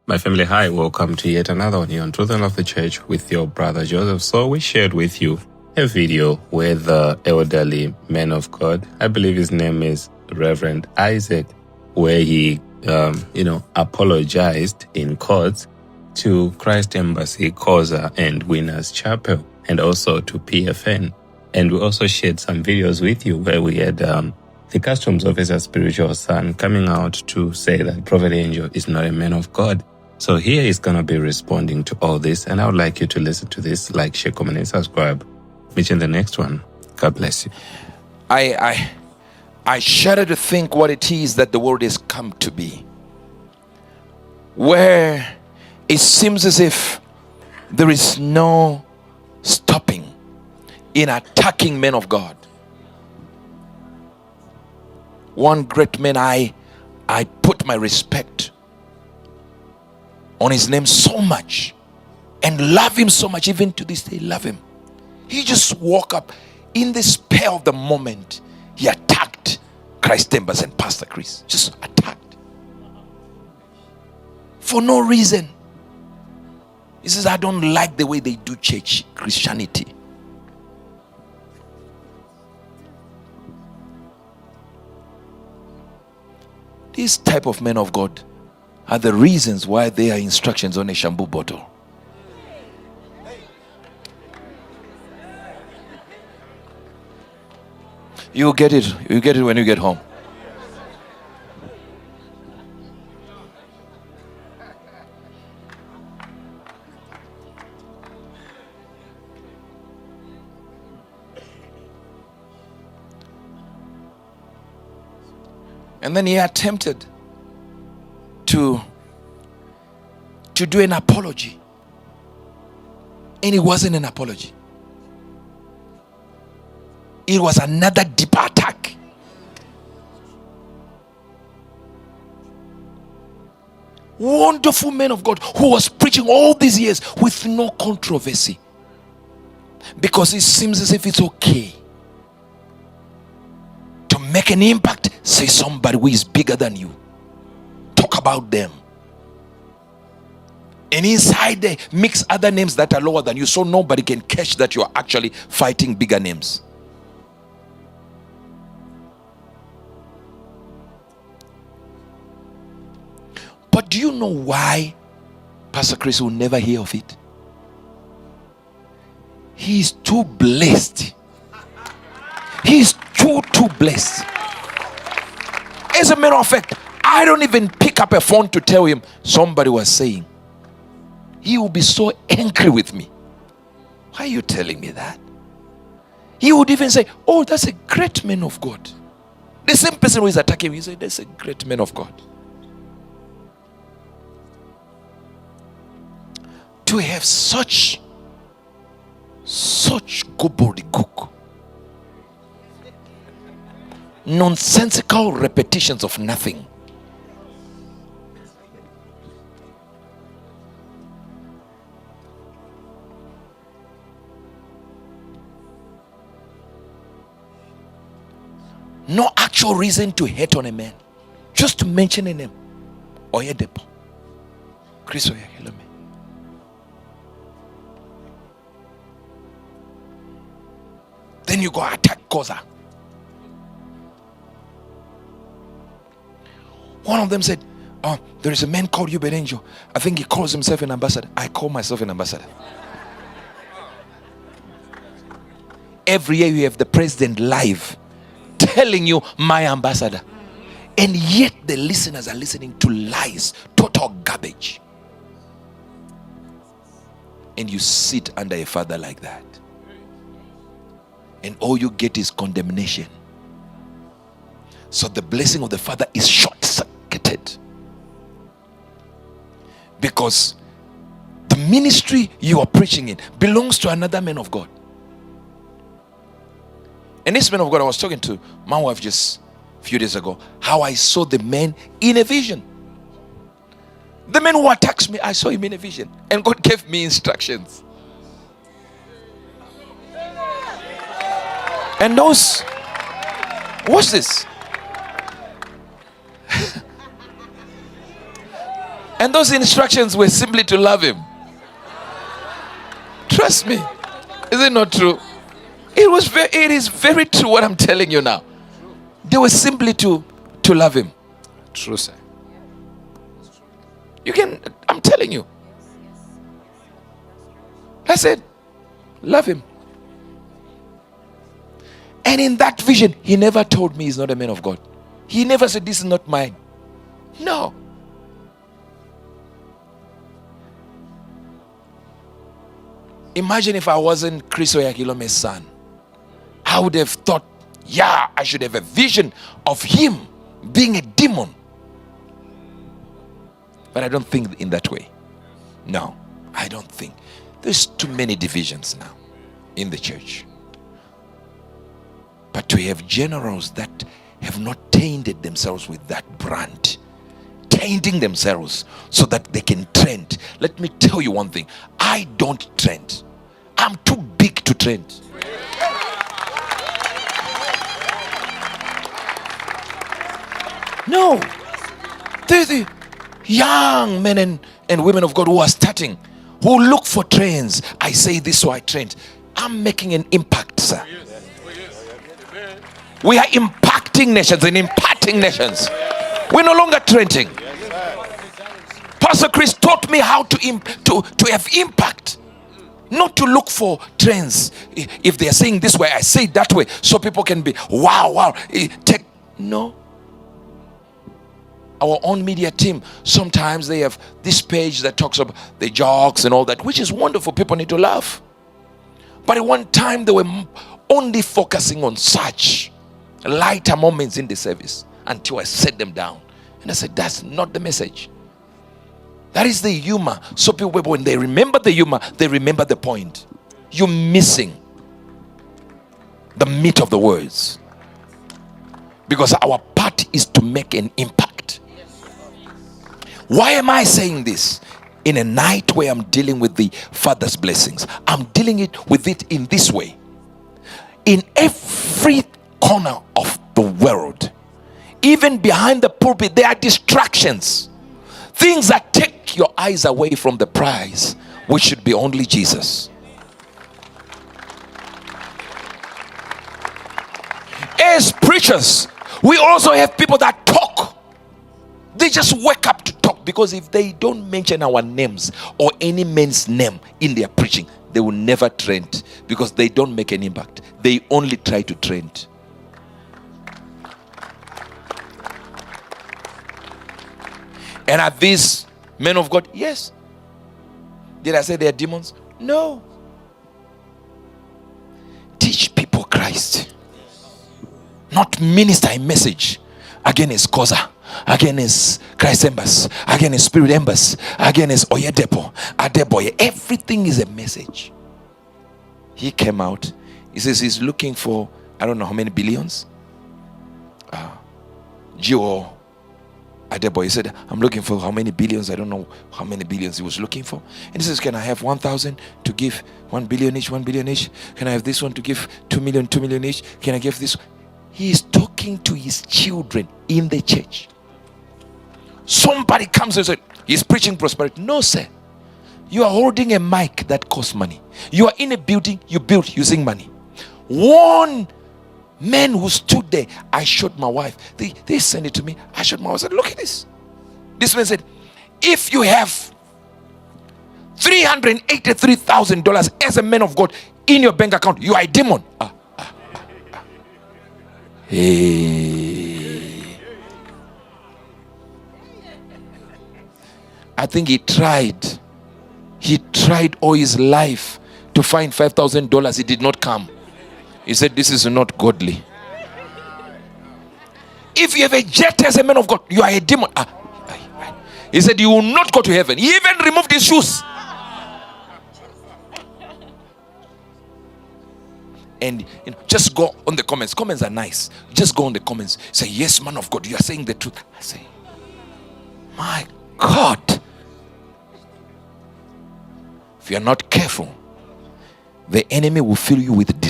My family, hi, welcome to yet another one here on Truth and Love the Church with your brother Joseph. So we shared with you a video where the elderly man of God, I believe his name is Reverend Isaac, where he, apologized in court to Christ Embassy, Koza and Winners Chapel, and also to PFN. And we also shared some videos with you where we had the customs officer's spiritual son coming out to say that Prophet Angel is not a man of God. So here is going to be responding to all this, and I would like you to listen to this, like, share, comment, and subscribe. Meet you in the next one. God bless you. I shudder to think what it is that the world has come to be, where it seems as if there is no stopping in attacking men of God. One great man, I put my respect on his name so much and love him so much, even to this day love him. He just woke up in the spare of the moment. He attacked Christ Embassy and Pastor Chris. Just attacked for no reason. He says, I don't like the way they do church Christianity. These type of men of God are the reasons why there are instructions on a shampoo bottle. You'll get it. You'll get it when you get home. And then he attempted to do an apology, and it wasn't an apology. It was another deeper attack. Wonderful man of God who was preaching all these years with no controversy, because it seems as if it's okay to make an impact. Say somebody who is bigger than you, talk about them, and inside there mix other names that are lower than you, so nobody can catch that you are actually fighting bigger names. But do you know why Pastor Chris will never hear of it? He is too blessed. He is too blessed. As a matter of fact, I don't even pick up a phone to tell him somebody was saying. He will be so angry with me. Why are you telling me that? He would even say, oh, that's a great man of God. The same person who is attacking me, he said, that's a great man of God. To have such gobbledygook, nonsensical repetitions of nothing. No actual reason to hate on a man, just to mention a name. Oyedepo, Chris Oyedepo. Then you go attack Koza. One of them said, oh, there is a man called Uebert Angel. I think he calls himself an ambassador. I call myself an ambassador. Every year you have the president live telling you, my ambassador. And yet the listeners are listening to lies, total garbage. And you sit under a father like that, and all you get is condemnation. So the blessing of the Father is short-circuited, because the ministry you are preaching in belongs to another man of God. And this man of God, I was talking to my wife just a few days ago, how I saw the man in a vision. The man who attacks me, I saw him in a vision, and God gave me instructions. And those, watch this. And those instructions were simply to love him. Trust me. Is it not true? It is very true what I'm telling you now. They were simply to love him. True, sir. I'm telling you. I said, love him. And in that vision, he never told me he's not a man of God. He never said, this is not mine. No. Imagine if I wasn't Chris Oyakilome's son. I would have thought, yeah, I should have a vision of him being a demon. But I don't think in that way. No, I don't think. There's too many divisions now in the church. But we have generals that have not tainted themselves with that brand. Tainting themselves so that they can trend. Let me tell you one thing. I don't trend. I'm too big to trend. No. There's the young men and women of God who are starting, who look for trends. I say this, so I trend. I'm making an impact, sir. We are impacting nations and imparting nations. We're no longer trending. Pastor Chris taught me how to have impact. Not to look for trends. If they are saying this way, I say it that way, so people can be wow. No. Our own media team, sometimes they have this page that talks about the jokes and all that, which is wonderful. People need to laugh. But at one time, they were only focusing on such lighter moments in the service until I set them down. And I said, that's not the message. That is the humor. So people, when they remember the humor, they remember the point. You're missing the meat of the words. Because our part is to make an impact. Why am I saying this? In a night where I'm dealing with the Father's blessings, I'm dealing with it in this way. In every corner of the world, even behind the pulpit, there are distractions. Things that take your eyes away from the prize, which should be only Jesus. As preachers, we also have people that talk. They just wake up to talk, because if they don't mention our names or any man's name in their preaching, they will never trend, because they don't make an impact. They only try to trend. And are these men of God? Yes. Did I say they are demons? No. Teach people Christ. Not minister a message against Koza, against Christ Embassy, against Spirit Embassy, against Oyedepo, Adeboye. Everything is a message. He came out. He says he's looking for, I don't know how many billions. Gio Adebo, he said, I'm looking for how many billions. I don't know how many billions he was looking for. And he says, can I have 1,000 to give 1 billion each, 1 billion each? Can I have this one to give 2 million, 2 million each? Can I give this? He is talking to his children in the church. Somebody comes and says, he's preaching prosperity. No, sir. You are holding a mic that costs money. You are in a building you built using money. One man who stood there, I showed my wife. They sent it to me. I showed my wife. I said, look at this. This man said, if you have $383,000 as a man of God in your bank account, you are a demon. Hey. I think he tried all his life to find $5,000. It did not come. He said, this is not godly. If you have a jet as a man of God, you are a demon. He said, you will not go to heaven. He even removed his shoes. And just go on the comments. Comments are nice. Just go on the comments. Say, yes, man of God, you are saying the truth. I say, my God. If you are not careful, the enemy will fill you with